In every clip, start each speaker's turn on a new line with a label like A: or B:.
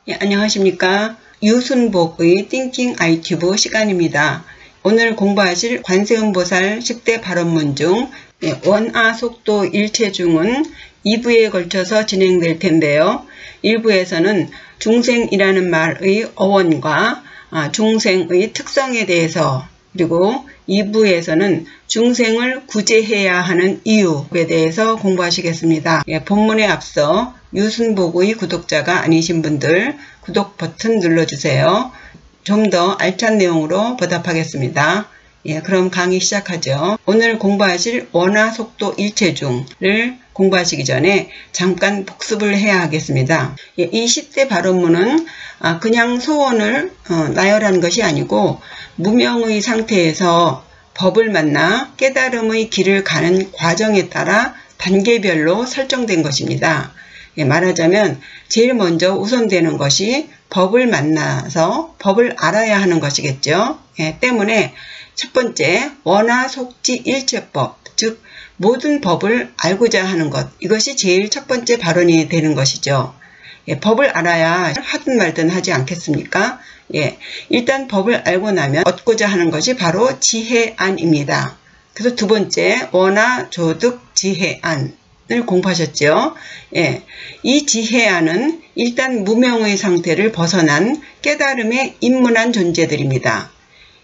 A: 예, 안녕하십니까. 유순복의 띵킹 아이튜브 시간입니다. 오늘 공부하실 관세음보살 10대 발언문 중 원아 속도 일체중은 2부에 걸쳐서 진행될 텐데요. 1부에서는 중생이라는 말의 어원과 중생의 특성에 대해서, 그리고 2부에서는 중생을 구제해야 하는 이유에 대해서 공부하시겠습니다. 본문에 앞서 유순복의 구독자가 아니신 분들 구독 버튼 눌러주세요. 좀 더 알찬 내용으로 보답하겠습니다. 그럼 강의 시작하죠. 오늘 공부하실 원화 속도 일체중을 공부하시기 전에 잠깐 복습을 해야 하겠습니다. 이 10대 발언문은 그냥 소원을 나열한 것이 아니고 무명의 상태에서 법을 만나 깨달음의 길을 가는 과정에 따라 단계별로 설정된 것입니다. 말하자면 제일 먼저 우선되는 것이 법을 만나서 법을 알아야 하는 것이겠죠. 때문에 첫 번째 원화 속지 일체법, 즉 모든 법을 알고자 하는 것, 이것이 제일 첫 번째 발언이 되는 것이죠. 법을 알아야 하든 말든 하지 않겠습니까? 일단 법을 알고 나면 얻고자 하는 것이 바로 지혜안입니다. 그래서 두 번째 원화 조득 지혜안 을 공부하셨죠. 이 지혜안은 일단 무명의 상태를 벗어난 깨달음에 입문한 존재들입니다.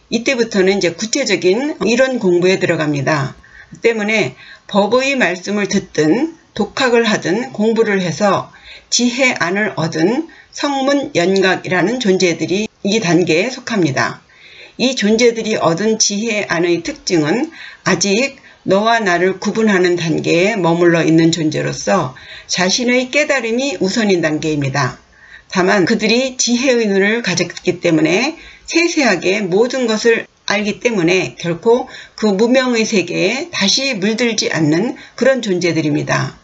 A: 이때부터는 이제 구체적인 이론 공부에 들어갑니다. 때문에 법의 말씀을 듣든 독학을 하든 공부를 해서 지혜안을 얻은 성문연각이라는 존재들이 이 단계에 속합니다. 이 존재들이 얻은 지혜안의 특징은 아직 너와 나를 구분하는 단계에 머물러 있는 존재로서 자신의 깨달음이 우선인 단계입니다. 다만 그들이 지혜의 눈을 가졌기 때문에 세세하게 모든 것을 알기 때문에 결코 그 무명의 세계에 다시 물들지 않는 그런 존재들입니다.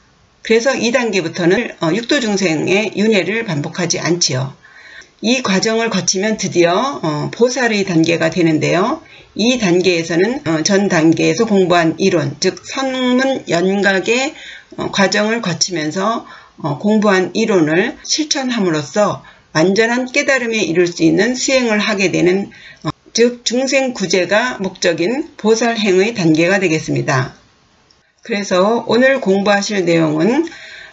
A: 그래서 이 단계부터는 육도중생의 윤회를 반복하지 않지요. 이 과정을 거치면 드디어 보살의 단계가 되는데요. 이 단계에서는 전 단계에서 공부한 이론, 즉 성문연각의 과정을 거치면서 공부한 이론을 실천함으로써 완전한 깨달음에 이를 수 있는 수행을 하게 되는, 즉 중생구제가 목적인 보살행의 단계가 되겠습니다. 그래서 오늘 공부하실 내용은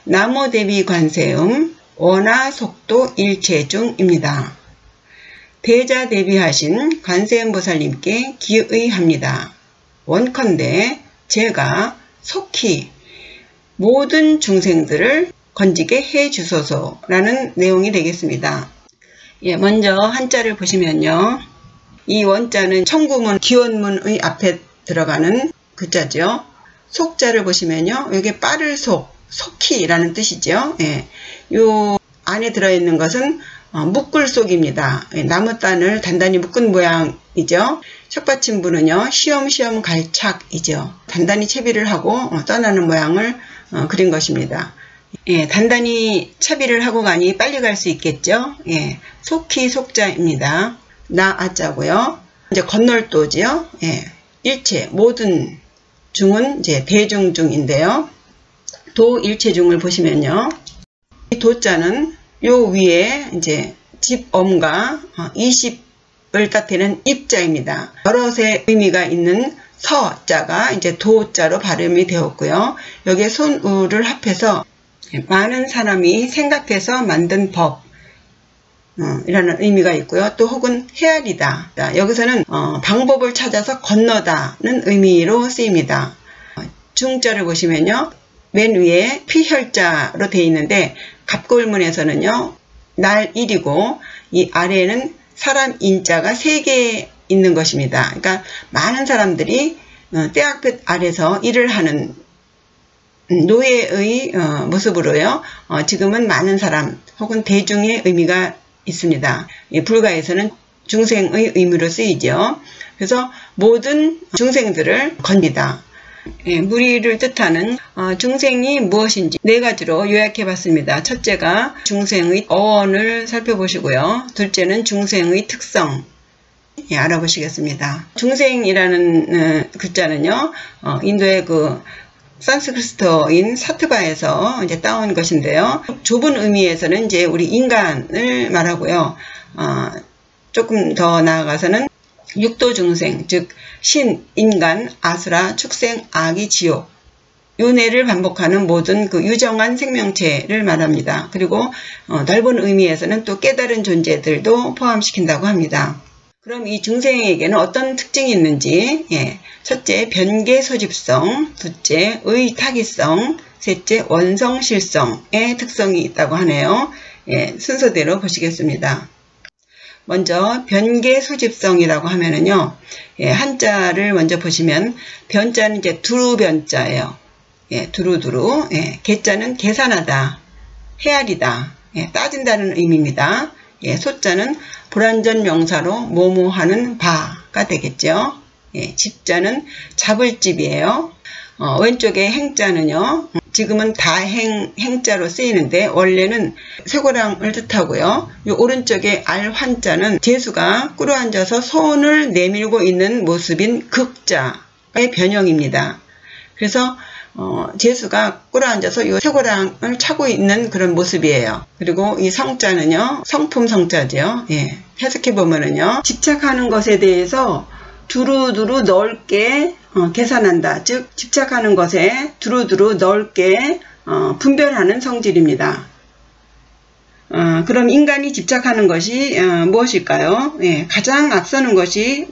A: 나모대비관세음 원화 속도 일체중입니다. 대자대비하신 관세음보살님께 기의합니다. 원컨대 제가 속히 모든 중생들을 건지게 해주소서라는 내용이 되겠습니다. 먼저 한자를 보시면요. 이 원자는 청구문, 기원문의 앞에 들어가는 글자죠. 속자를 보시면요. 여기 빠를 속히라는 뜻이죠. 요 안에 들어있는 것은 묶을 속입니다. 나무단을 단단히 묶은 모양이죠. 척받침부는요. 시험시험 갈착이죠. 단단히 채비를 하고 떠나는 모양을 그린 것입니다. 단단히 채비를 하고 가니 빨리 갈 수 있겠죠. 속히 속자입니다. 나아자고요. 이제 건널도지요. 일체 모든 중은 이제 대중중인데요. 도일체중을 보시면요. 이 도자는 요 위에 이제 집엄과 20을 따태는 입자입니다. 여럿의 의미가 있는 서자가 이제 도자로 발음이 되었고요. 여기에 손우를 합해서 많은 사람이 생각해서 만든 법 이라는 의미가 있고요. 또 혹은 헤아리다. 여기서는 방법을 찾아서 건너다는 의미로 쓰입니다. 중자를 보시면요. 맨 위에 피혈자로 되어 있는데 갑골문에서는요. 날일이고 이 아래에는 사람 인자가 3개 있는 것입니다. 그러니까 많은 사람들이 떼약볕 아래서 일을 하는 노예의 모습으로요. 지금은 많은 사람 혹은 대중의 의미가 있습니다. 불가에서는 중생의 의미로 쓰이죠. 그래서 모든 중생들을 건지다. 무리를 뜻하는 중생이 무엇인지 4가지로 요약해 봤습니다. 첫째가 중생의 어원을 살펴보시고요. 둘째는 중생의 특성 알아보시겠습니다. 중생이라는 글자는요. 인도의 그 산스크리트어인 사트바에서 이제 따온 것인데요. 좁은 의미에서는 이제 우리 인간을 말하고요. 조금 더 나아가서는 육도 중생, 즉 신, 인간, 아수라, 축생, 아기, 지옥, 윤회를 반복하는 모든 그 유정한 생명체를 말합니다. 그리고 넓은 의미에서는 또 깨달은 존재들도 포함시킨다고 합니다. 그럼 이 중생에게는 어떤 특징이 있는지, 첫째 변계 소집성, 둘째 의타기성, 셋째 원성실성의 특성이 있다고 하네요. 순서대로 보시겠습니다. 먼저 변계 소집성이라고 하면은요, 한자를 먼저 보시면 변자는 이제 두루변자예요. 두루두루. 계자는 계산하다, 헤아리다, 따진다는 의미입니다. 소자는 불완전 명사로 뭐뭐하는 바가 되겠죠. 집자는 잡을 집이에요. 왼쪽에 행자는요, 지금은 다행자로 쓰이는데 원래는 쇠고랑을 뜻하고요. 이 오른쪽에 알환자는 제수가 꿇어앉아서 손을 내밀고 있는 모습인 극자의 변형입니다. 그래서 제수가 꿇어앉아서 이 쇠고랑을 차고 있는 그런 모습이에요. 그리고 이 성자는요, 성품 성자죠. 해석해 보면은요, 집착하는 것에 대해서 두루두루 넓게 계산한다. 즉 집착하는 것에 두루두루 넓게 분별하는 성질입니다. 그럼 인간이 집착하는 것이 무엇일까요? 가장 앞서는 것이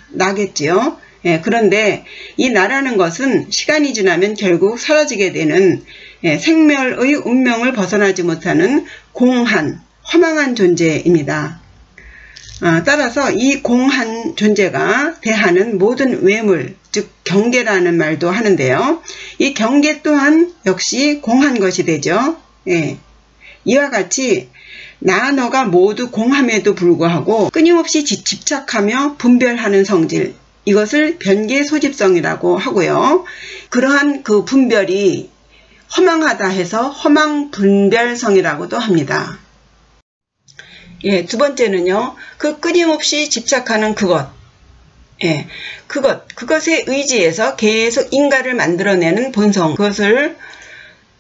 A: 나겠지요. 그런데 이 나라는 것은 시간이 지나면 결국 사라지게 되는 생멸의 운명을 벗어나지 못하는 공한, 허망한 존재입니다. 따라서 이 공한 존재가 대하는 모든 외물, 즉 경계라는 말도 하는데요. 이 경계 또한 역시 공한 것이 되죠. 이와 같이 나 너가 모두 공함에도 불구하고 끊임없이 집착하며 분별하는 성질, 이것을 변계 소집성이라고 하고요. 그러한 그 분별이 허망하다 해서 허망 분별성이라고도 합니다. 두 번째는요, 그 끊임없이 집착하는 그것, 그것에 의지해서 계속 인가를 만들어내는 본성, 그것을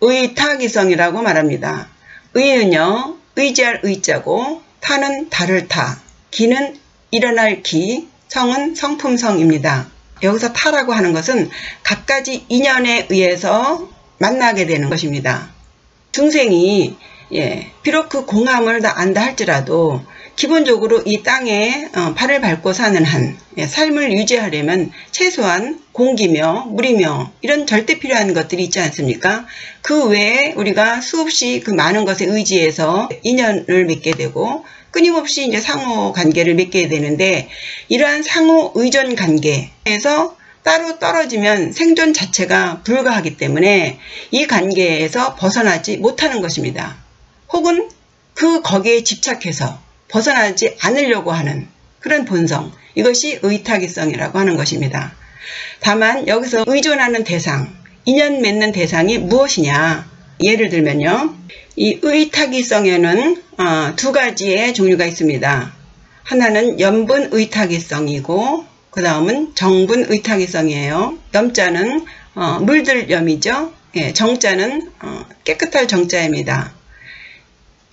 A: 의타기성이라고 말합니다. 의는요, 의지할 의자고, 타는 다를 타, 기는 일어날 기, 성은 성품성입니다. 여기서 타라고 하는 것은 갖가지 인연에 의해서 만나게 되는 것입니다. 중생이 비록 그 공함을 다 안다 할지라도 기본적으로 이 땅에 발을 밟고 사는 한 삶을 유지하려면 최소한 공기며 물이며 이런 절대 필요한 것들이 있지 않습니까? 그 외에 우리가 수없이 그 많은 것에 의지해서 인연을 맺게 되고 끊임없이 이제 상호 관계를 맺게 되는데, 이러한 상호 의존 관계에서 따로 떨어지면 생존 자체가 불가하기 때문에 이 관계에서 벗어나지 못하는 것입니다. 혹은 거기에 집착해서 벗어나지 않으려고 하는 그런 본성, 이것이 의타기성이라고 하는 것입니다. 다만 여기서 의존하는 대상, 인연 맺는 대상이 무엇이냐, 예를 들면요, 이 의타기성에는 두 가지의 종류가 있습니다. 하나는 염분 의타기성이고 그 다음은 정분 의타기성이에요. 염자는 물들 염이죠. 정자는 깨끗할 정자입니다.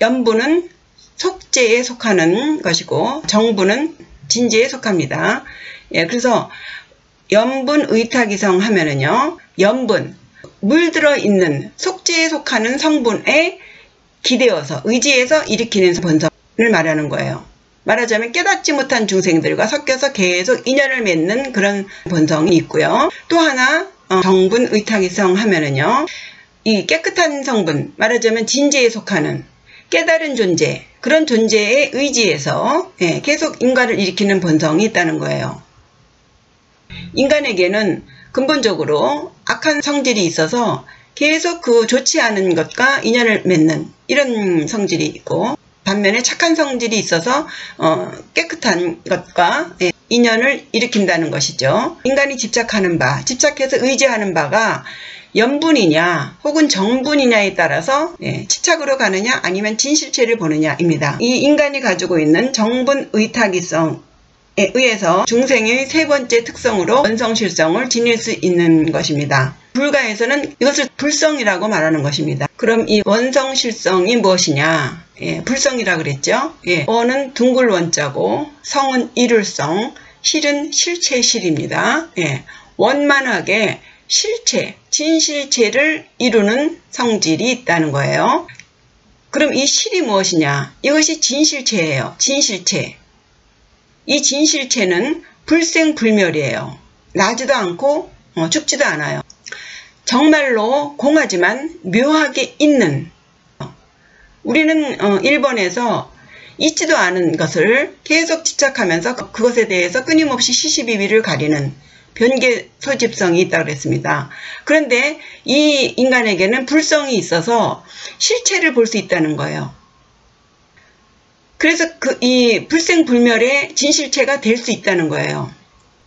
A: 염분은 속재에 속하는 것이고 정분은 진재에 속합니다. 그래서 염분 의타기성 하면은요, 염분, 물들어 있는 속재에 속하는 성분에 기대어서 의지해서 일으키는 본성을 말하는 거예요. 말하자면 깨닫지 못한 중생들과 섞여서 계속 인연을 맺는 그런 본성이 있고요. 또 하나 정분 의타기성 하면은요, 이 깨끗한 성분, 말하자면 진재에 속하는 깨달은 존재, 그런 존재에 의지해서 계속 인과를 일으키는 본성이 있다는 거예요. 인간에게는 근본적으로 악한 성질이 있어서 계속 그 좋지 않은 것과 인연을 맺는 이런 성질이 있고, 반면에 착한 성질이 있어서 깨끗한 것과 인연을 일으킨다는 것이죠. 인간이 집착하는 바, 집착해서 의지하는 바가 염분이냐 혹은 정분이냐에 따라서 집착으로 가느냐 아니면 진실체를 보느냐입니다. 이 인간이 가지고 있는 정분 의타기성에 의해서 중생의 세 번째 특성으로 원성실성을 지닐 수 있는 것입니다. 불가에서는 이것을 불성이라고 말하는 것입니다. 그럼 이 원성실성이 무엇이냐? 예, 불성이라 그랬죠. 예, 원은 둥글 원자고 성은 이룰성, 실은 실체 실입니다. 예, 원만하게 실체, 진실체를 이루는 성질이 있다는 거예요. 그럼 이 실이 무엇이냐? 이것이 진실체예요. 진실체. 이 진실체는 불생불멸이에요. 나지도 않고 죽지도 않아요. 정말로 공하지만 묘하게 있는, 우리는 1번에서 있지도 않은 것을 계속 집착하면서 그것에 대해서 끊임없이 시시비비를 가리는 변개 소집성이 있다고 그랬습니다. 그런데 이 인간에게는 불성이 있어서 실체를 볼 수 있다는 거예요. 그래서 이 불생불멸의 진실체가 될 수 있다는 거예요.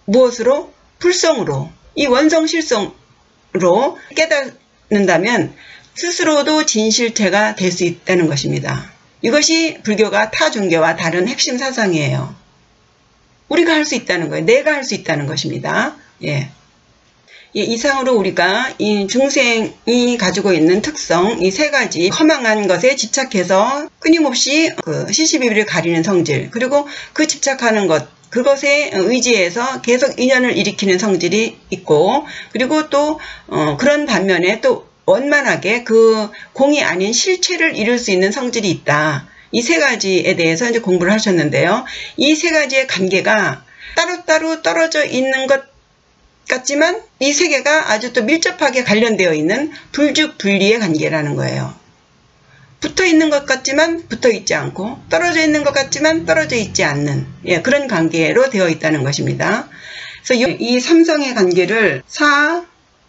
A: 무엇으로? 불성으로. 이 원성실성으로 깨닫는다면 스스로도 진실체가 될 수 있다는 것입니다. 이것이 불교가 타 종교와 다른 핵심 사상이에요. 우리가 할 수 있다는 거예요. 내가 할 수 있다는 것입니다. 예. 예, 이상으로 우리가 이 중생이 가지고 있는 특성, 이 세 가지 허망한 것에 집착해서 끊임없이 시시비비를 가리는 성질, 그리고 그 집착하는 것, 그것에 의지해서 계속 인연을 일으키는 성질이 있고, 그리고 또 그런 반면에 또 원만하게 그 공이 아닌 실체를 이룰 수 있는 성질이 있다. 이 세 가지에 대해서 이제 공부를 하셨는데요. 이 세 가지의 관계가 따로따로 떨어져 있는 것 같지만 이 세 개가 아주 또 밀접하게 관련되어 있는 불주분리의 관계라는 거예요. 붙어 있는 것 같지만 붙어 있지 않고, 떨어져 있는 것 같지만 떨어져 있지 않는, 예, 그런 관계로 되어 있다는 것입니다. 그래서 이 삼성의 관계를 사,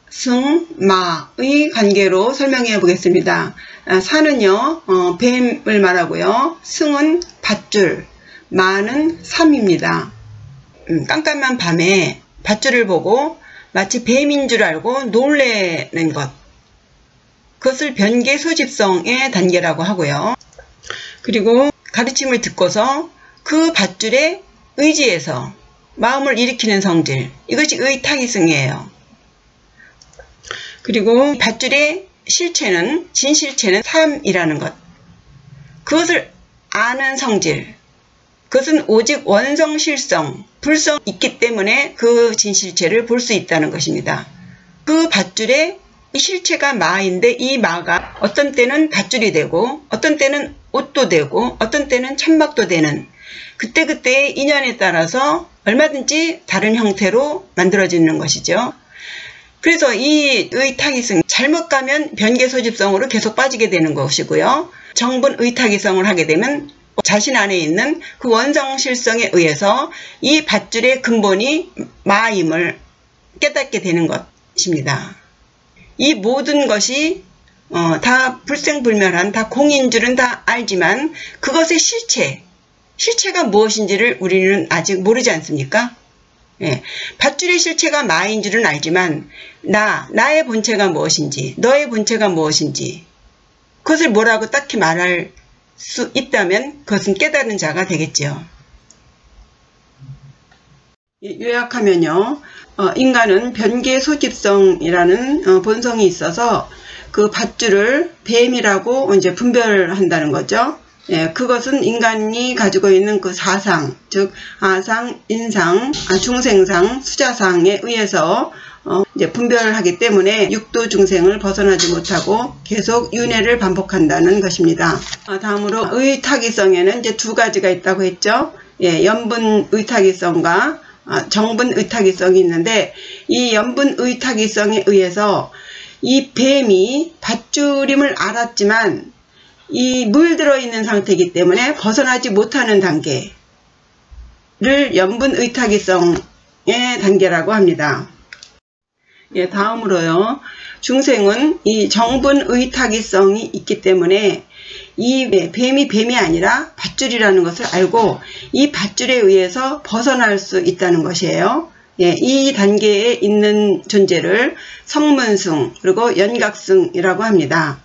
A: 승, 마의 관계로 설명해 보겠습니다. 사는요, 뱀을 말하고요. 승은 밧줄, 마는 삼입니다. 깜깜한 밤에 밧줄을 보고 마치 뱀인 줄 알고 놀래는 것. 그것을 변개 소집성의 단계라고 하고요. 그리고 가르침을 듣고서 그 밧줄에 의지해서 마음을 일으키는 성질. 이것이 의탁이승이에요. 그리고 밧줄의 실체는, 진실체는 삼이라는 것. 그것을 아는 성질. 그것은 오직 원성실성, 불성이 있기 때문에 그 진실체를 볼 수 있다는 것입니다. 그 밧줄의 실체가 마인데 이 마가 어떤 때는 밧줄이 되고 어떤 때는 옷도 되고 어떤 때는 천막도 되는, 그때그때의 인연에 따라서 얼마든지 다른 형태로 만들어지는 것이죠. 그래서 이 의탁이성, 잘못 가면 변개소집성으로 계속 빠지게 되는 것이고요. 정분 의탁이성을 하게 되면 자신 안에 있는 그 원성실성에 의해서 이 밧줄의 근본이 마임을 깨닫게 되는 것입니다. 이 모든 것이 다 불생불멸한, 다 공인 줄은 다 알지만 그것의 실체가 무엇인지를 우리는 아직 모르지 않습니까? 예, 밧줄의 실체가 마인 줄은 알지만 나의 본체가 무엇인지, 너의 본체가 무엇인지 그것을 뭐라고 딱히 말할 수 있다면 그것은 깨달은 자가 되겠지요. 요약하면요, 인간은 변개소집성이라는 본성이 있어서 그 밧줄을 뱀이라고 이제 분별한다는 거죠. 예, 그것은 인간이 가지고 있는 그 사상, 즉 아상, 인상, 중생상, 수자상에 의해서 이제 분별하기 때문에 육도 중생을 벗어나지 못하고 계속 윤회를 반복한다는 것입니다. 다음으로 의탁이성에는 이제 두 가지가 있다고 했죠. 예, 연분 의탁이성과 정분 의탁이성이 있는데, 이 연분 의탁이성에 의해서 이 뱀이 밧줄임을 알았지만 이 물들어 있는 상태이기 때문에 벗어나지 못하는 단계를 연분 의탁이성의 단계라고 합니다. 예, 다음으로요, 중생은 이 정분 의탁이성이 있기 때문에 이 뱀이 아니라 밧줄이라는 것을 알고 이 밧줄에 의해서 벗어날 수 있다는 것이에요. 예, 이 단계에 있는 존재를 성문승 그리고 연각승이라고 합니다.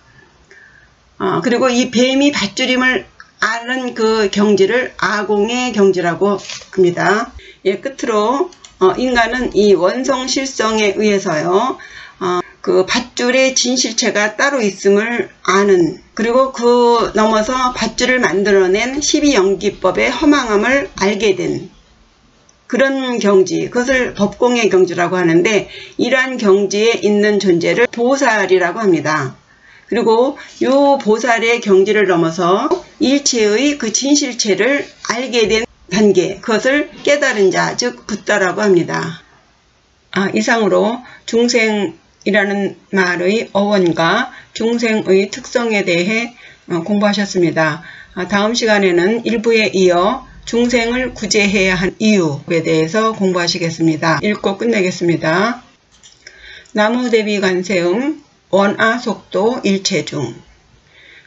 A: 그리고 이 뱀이 밧줄임을 아는 그 경지를 아공의 경지라고 합니다. 예, 끝으로 인간은 이 원성실성에 의해서요, 그 밧줄의 진실체가 따로 있음을 아는, 그리고 그 넘어서 밧줄을 만들어낸 12연기법의 허망함을 알게 된 그런 경지, 그것을 법공의 경지라고 하는데, 이러한 경지에 있는 존재를 보살이라고 합니다. 그리고 이 보살의 경지를 넘어서 일체의 그 진실체를 알게 된 단계, 그것을 깨달은 자, 즉 붓다라고 합니다. 이상으로 중생이라는 말의 어원과 중생의 특성에 대해 공부하셨습니다. 다음 시간에는 1부에 이어 중생을 구제해야 한 이유에 대해서 공부하시겠습니다. 읽고 끝내겠습니다. 나무대비 관세음 원아속도 일체중.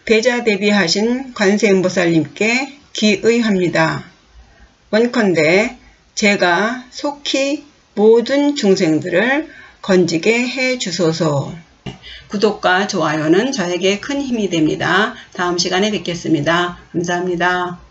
A: 배자대비하신 관세음보살님께 기의합니다. 원컨대 제가 속히 모든 중생들을 건지게 해 주소서. 구독과 좋아요는 저에게 큰 힘이 됩니다. 다음 시간에 뵙겠습니다. 감사합니다.